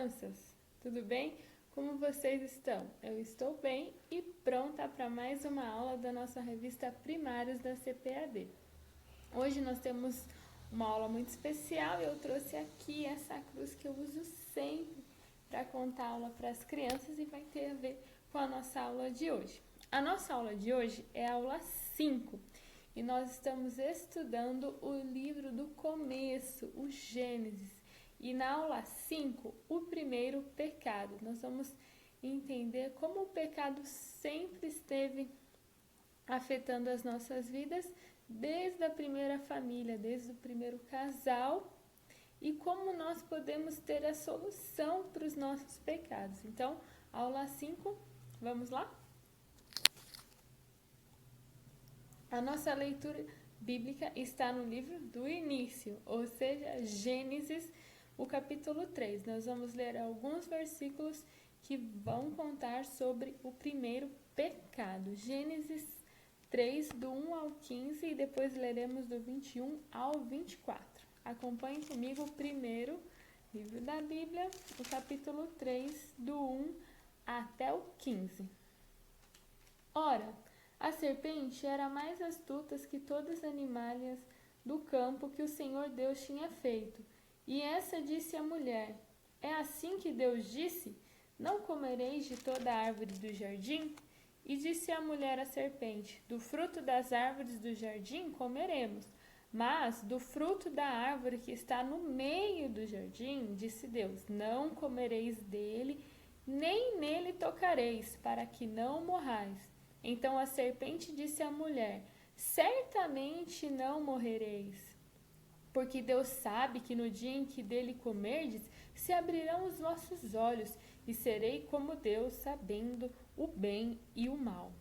crianças! Tudo bem? Como vocês estão? Eu estou bem e pronta para mais uma aula da nossa revista Primários da CPAD. Hoje nós temos uma aula muito especial e eu trouxe aqui essa cruz que eu uso sempre para contar a aula para as crianças e vai ter a ver com a nossa aula de hoje. A nossa aula de hoje é a aula 5 e nós estamos estudando o livro do começo, o Gênesis. E na aula 5, o primeiro pecado. Nós vamos entender como o pecado sempre esteve afetando as nossas vidas desde a primeira família, desde o primeiro casal e como nós podemos ter a solução para os nossos pecados. Então, aula 5, vamos lá? A nossa leitura bíblica está no livro do início, ou seja, Gênesis, o capítulo 3. Nós vamos ler alguns versículos que vão contar sobre o primeiro pecado. Gênesis 3, do 1 ao 15, e depois leremos do 21 ao 24. Acompanhe comigo o primeiro livro da Bíblia, o capítulo 3, do 1 até o 15. Ora, a serpente era mais astuta que todas as animalhas do campo que o Senhor Deus tinha feito. E essa disse à mulher: É assim que Deus disse: Não comereis de toda árvore do jardim? E disse a mulher à serpente: Do fruto das árvores do jardim comeremos, mas do fruto da árvore que está no meio do jardim, disse Deus: Não comereis dele, nem nele tocareis, para que não morrais. Então a serpente disse à mulher: Certamente não morrereis. Porque Deus sabe que no dia em que dele comerdes, se abrirão os vossos olhos, e serei como Deus, sabendo o bem e o mal.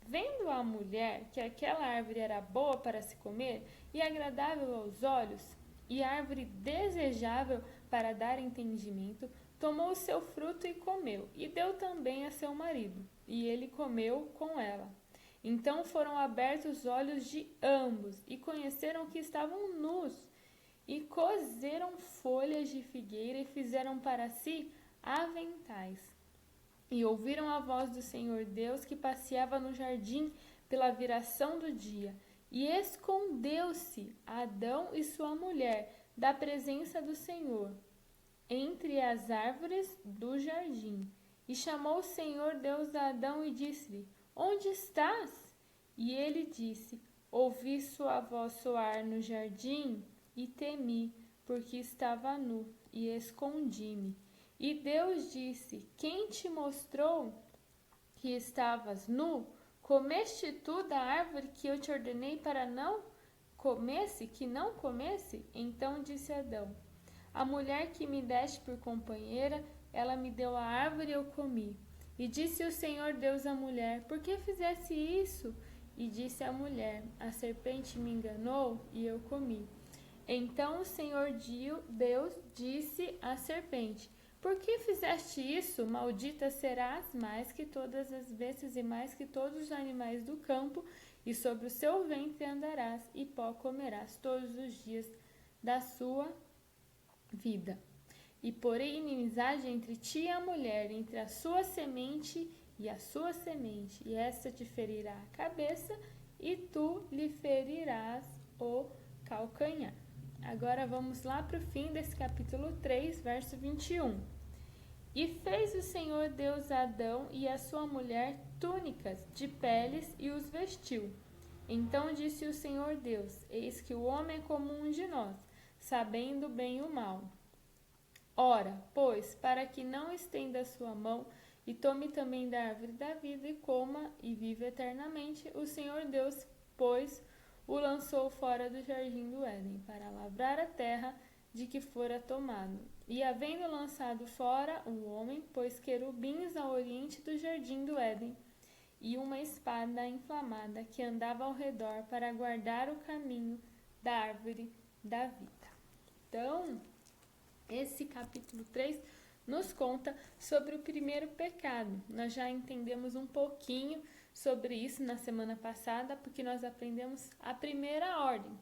Vendo a mulher que aquela árvore era boa para se comer, e agradável aos olhos, e árvore desejável para dar entendimento, tomou o seu fruto e comeu, e deu também a seu marido, e ele comeu com ela. Então foram abertos os olhos de ambos, e conheceram que estavam nus, e coseram folhas de figueira, e fizeram para si aventais. E ouviram a voz do Senhor Deus, que passeava no jardim pela viração do dia. E escondeu-se Adão e sua mulher da presença do Senhor, entre as árvores do jardim. E chamou o Senhor Deus a Adão e disse-lhe: Onde estás? E ele disse: Ouvi sua voz soar no jardim e temi, porque estava nu, e escondi-me. E Deus disse: Quem te mostrou que estavas nu? Comeste tu da árvore que eu te ordenei para que não comesse? Então disse Adão: A mulher que me deste por companheira, ela me deu a árvore e eu comi. E disse o Senhor Deus à mulher: Por que fizeste isso? E disse a mulher: A serpente me enganou e eu comi. Então o Senhor Deus disse à serpente: Por que fizeste isso? Maldita serás mais que todas as bestas e mais que todos os animais do campo, e sobre o seu ventre andarás, e pó comerás todos os dias da sua vida. E porei inimizade entre ti e a mulher, entre a sua semente e a sua semente, e esta te ferirá a cabeça, e tu lhe ferirás o calcanhar. Agora vamos lá para o fim desse capítulo 3, verso 21. E fez o Senhor Deus a Adão e a sua mulher túnicas de peles e os vestiu. Então disse o Senhor Deus: Eis que o homem é como um de nós, sabendo o bem e o mal. Ora, pois, para que não estenda a sua mão e tome também da árvore da vida e coma e viva eternamente, o Senhor Deus, pois, o lançou fora do jardim do Éden, para lavrar a terra de que fora tomado. E havendo lançado fora o homem, pôs querubins ao oriente do jardim do Éden, e uma espada inflamada que andava ao redor para guardar o caminho da árvore da vida. Então, esse capítulo 3 nos conta sobre o primeiro pecado. Nós já entendemos um pouquinho sobre isso na semana passada, porque nós aprendemos a primeira ordem.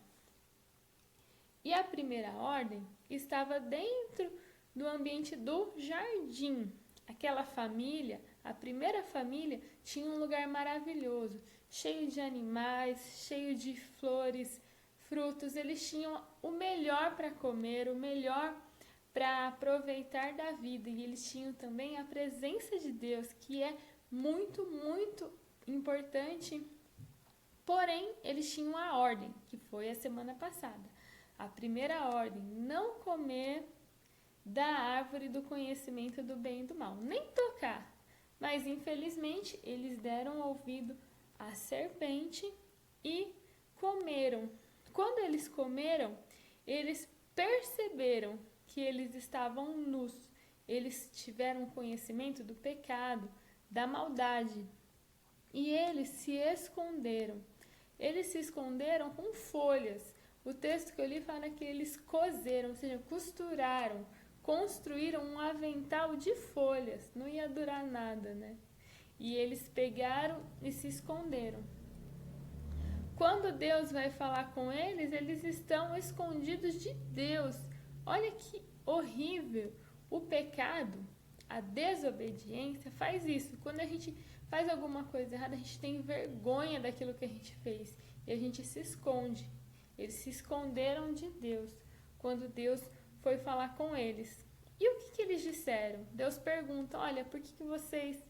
E a primeira ordem estava dentro do ambiente do jardim. Aquela família, a primeira família, tinha um lugar maravilhoso, cheio de animais, cheio de flores, frutos. Eles tinham o melhor para comer, o melhor para aproveitar da vida. E eles tinham também a presença de Deus, que é muito, muito importante. Porém, eles tinham a ordem, que foi a semana passada. A primeira ordem, não comer da árvore do conhecimento do bem e do mal, nem tocar. Mas, infelizmente, eles deram ouvido à serpente e comeram. Quando eles comeram, eles perceberam que eles estavam nus. Eles tiveram conhecimento do pecado, da maldade. E eles se esconderam. Eles se esconderam com folhas. O texto que eu li fala que eles coseram, ou seja, costuraram, construíram um avental de folhas. Não ia durar nada, né? E eles pegaram e se esconderam. Quando Deus vai falar com eles, eles estão escondidos de Deus. Olha que horrível. O pecado, a desobediência faz isso. Quando a gente faz alguma coisa errada, a gente tem vergonha daquilo que a gente fez e a gente se esconde. Eles se esconderam de Deus quando Deus foi falar com eles. E o que eles disseram? Deus pergunta, olha, por que vocês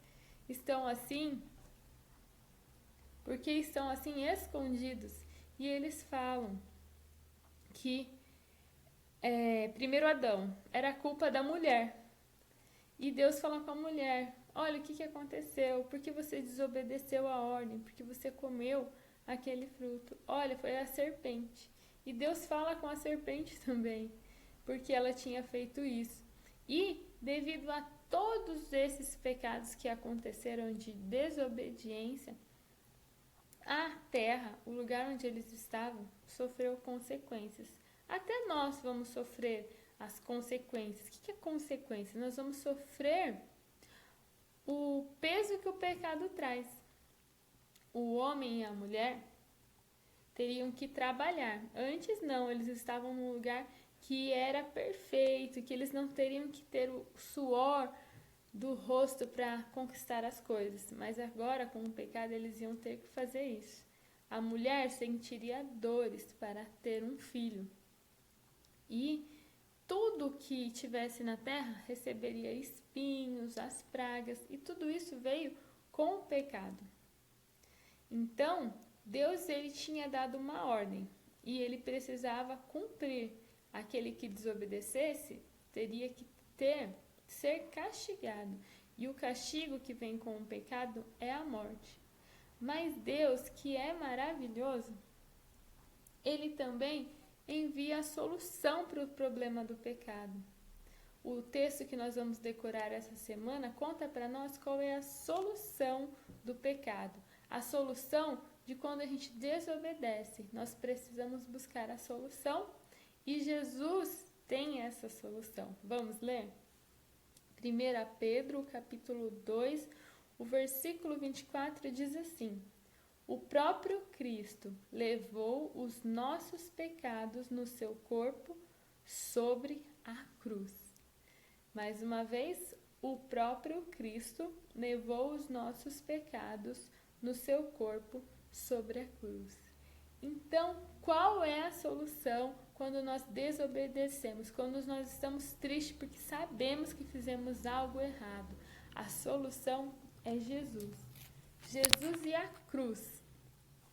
estão assim? Por que estão assim escondidos? E eles falam que primeiro Adão, era culpa da mulher. E Deus fala com a mulher, olha, o que aconteceu? Por que você desobedeceu a ordem? Porque você comeu aquele fruto. Olha, foi a serpente. E Deus fala com a serpente também, porque ela tinha feito isso. E devido a todos esses pecados que aconteceram de desobediência, a terra, o lugar onde eles estavam, sofreu consequências. Até nós vamos sofrer as consequências. O que é consequência? Nós vamos sofrer o peso que o pecado traz. O homem e a mulher teriam que trabalhar. Antes não, eles estavam num lugar que era perfeito, que eles não teriam que ter o suor do rosto para conquistar as coisas. Mas agora, com o pecado, eles iam ter que fazer isso. A mulher sentiria dores para ter um filho. E tudo que tivesse na terra receberia espinhos, as pragas, e tudo isso veio com o pecado. Então, Deus ele tinha dado uma ordem e ele precisava cumprir. Aquele que desobedecesse teria que ser castigado. E o castigo que vem com o pecado é a morte. Mas Deus, que é maravilhoso, ele também envia a solução para o problema do pecado. O texto que nós vamos decorar essa semana conta para nós qual é a solução do pecado. A solução de quando a gente desobedece. Nós precisamos buscar a solução e Jesus tem essa solução. Vamos ler? 1 Pedro, capítulo 2, o versículo 24 diz assim: o próprio Cristo levou os nossos pecados no seu corpo sobre a cruz. Mais uma vez, o próprio Cristo levou os nossos pecados no seu corpo sobre a cruz. Então, qual é a solução quando nós desobedecemos? Quando nós estamos tristes porque sabemos que fizemos algo errado? A solução é Jesus. Jesus e a cruz.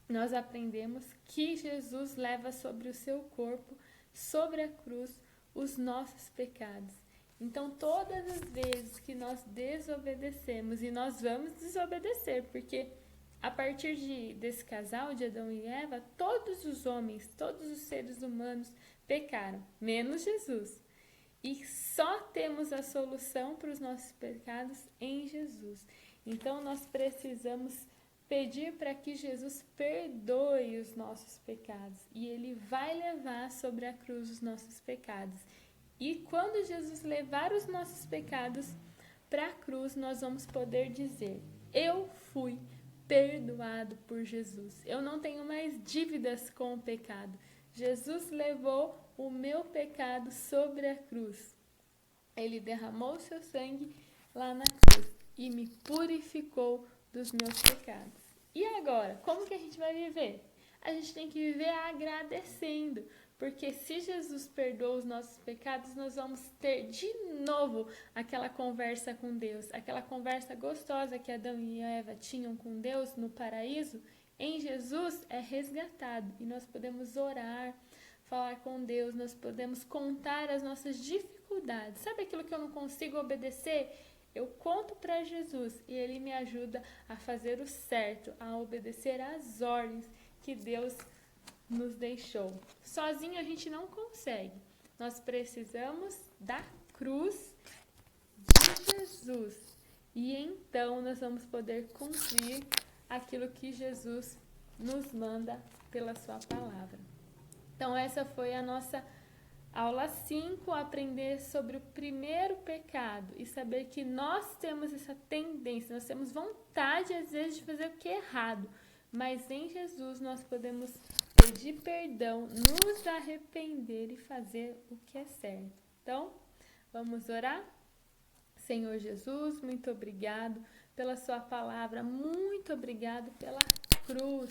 Nós aprendemos que Jesus leva sobre o seu corpo, sobre a cruz, os nossos pecados. Então, todas as vezes que nós desobedecemos, e nós vamos desobedecer, porque a partir desse casal de Adão e Eva, todos os homens, todos os seres humanos pecaram, menos Jesus. E só temos a solução para os nossos pecados em Jesus. Então, nós precisamos pedir para que Jesus perdoe os nossos pecados. E Ele vai levar sobre a cruz os nossos pecados. E quando Jesus levar os nossos pecados para a cruz, nós vamos poder dizer: eu fui perdoado por Jesus. Eu não tenho mais dívidas com o pecado. Jesus levou o meu pecado sobre a cruz. Ele derramou o seu sangue lá na cruz e me purificou dos meus pecados. E agora, como que a gente vai viver? A gente tem que viver agradecendo, porque se Jesus perdoou os nossos pecados, nós vamos ter de novo aquela conversa com Deus, aquela conversa gostosa que Adão e Eva tinham com Deus no paraíso. Em Jesus é resgatado e nós podemos orar, falar com Deus, nós podemos contar as nossas dificuldades. Sabe aquilo que eu não consigo obedecer? Eu conto para Jesus e Ele me ajuda a fazer o certo, a obedecer às ordens que Deus nos deixou. Sozinho a gente não consegue. Nós precisamos da cruz de Jesus. E então nós vamos poder cumprir aquilo que Jesus nos manda pela sua palavra. Então essa foi a nossa aula 5, aprender sobre o primeiro pecado e saber que nós temos essa tendência, nós temos vontade às vezes de fazer o que é errado, mas em Jesus nós podemos pedir perdão, nos arrepender e fazer o que é certo. Então, vamos orar? Senhor Jesus, muito obrigado pela sua palavra, muito obrigado pela cruz,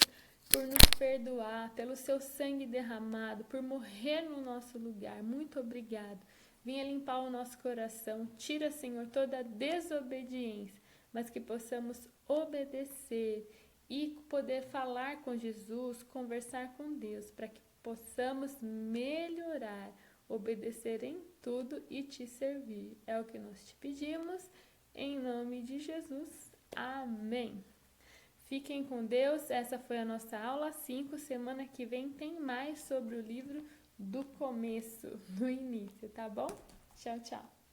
por nos perdoar, pelo seu sangue derramado, por morrer no nosso lugar. Muito obrigado. Venha limpar o nosso coração. Tira, Senhor, toda a desobediência, mas que possamos obedecer e poder falar com Jesus, conversar com Deus, para que possamos melhorar, obedecer em tudo e te servir. É o que nós te pedimos, em nome de Jesus. Amém. Fiquem com Deus, essa foi a nossa aula 5, semana que vem tem mais sobre o livro do começo, do início, tá bom? Tchau, tchau!